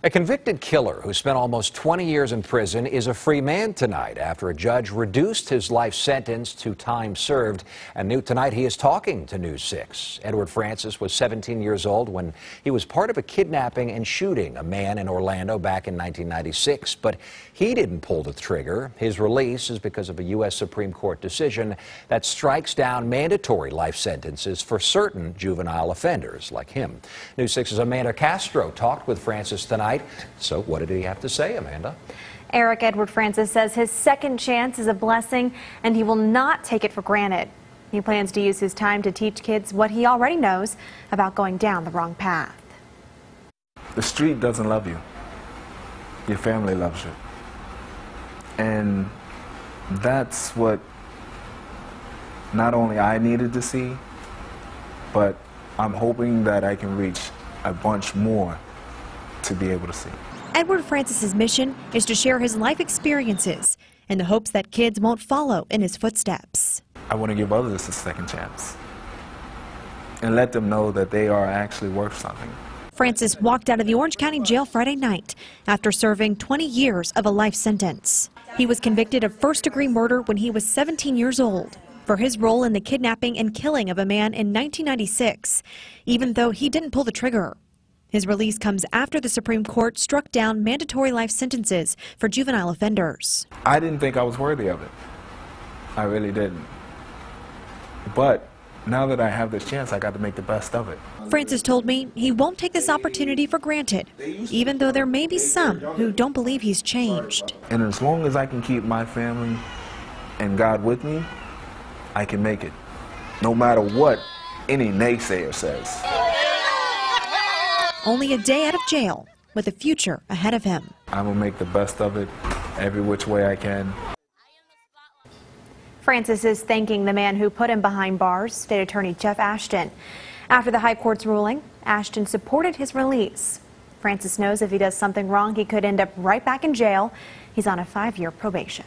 A convicted killer who spent almost 20 years in prison is a free man tonight after a judge reduced his life sentence to time served. And tonight he is talking to News 6. Edward Francis was 17 years old when he was part of a kidnapping and shooting a man in Orlando back in 1996. But he didn't pull the trigger. His release is because of a U.S. Supreme Court decision that strikes down mandatory life sentences for certain juvenile offenders like him. News 6's Amanda Castro talked with Francis tonight. So what did he have to say, Amanda? Eric, Edward Francis says his second chance is a blessing and he will not take it for granted. He plans to use his time to teach kids what he already knows about going down the wrong path. The street doesn't love you. Your family loves you. And that's what not only I needed to see, but I'm hoping that I can reach a bunch more to be able to see. Edward Francis's mission is to share his life experiences in the hopes that kids won't follow in his footsteps. I want to give others a second chance and let them know that they are actually worth something. Francis walked out of the Orange County Jail Friday night after serving 20 years of a life sentence. He was convicted of first-degree murder when he was 17 years old for his role in the kidnapping and killing of a man in 1996, even though he didn't pull the trigger. His release comes after the Supreme Court struck down mandatory life sentences for juvenile offenders. I didn't think I was worthy of it. I really didn't. But now that I have this chance, I got to make the best of it. Francis told me he won't take this opportunity for granted, even though there may be some who don't believe he's changed. And as long as I can keep my family and God with me, I can make it, no matter what any naysayer says. Only a day out of jail, with a future ahead of him. I'm gonna make the best of it every which way I can. Francis is thanking the man who put him behind bars, State Attorney Jeff Ashton. After the High Court's ruling, Ashton supported his release. Francis knows if he does something wrong, he could end up right back in jail. He's on a 5-year probation.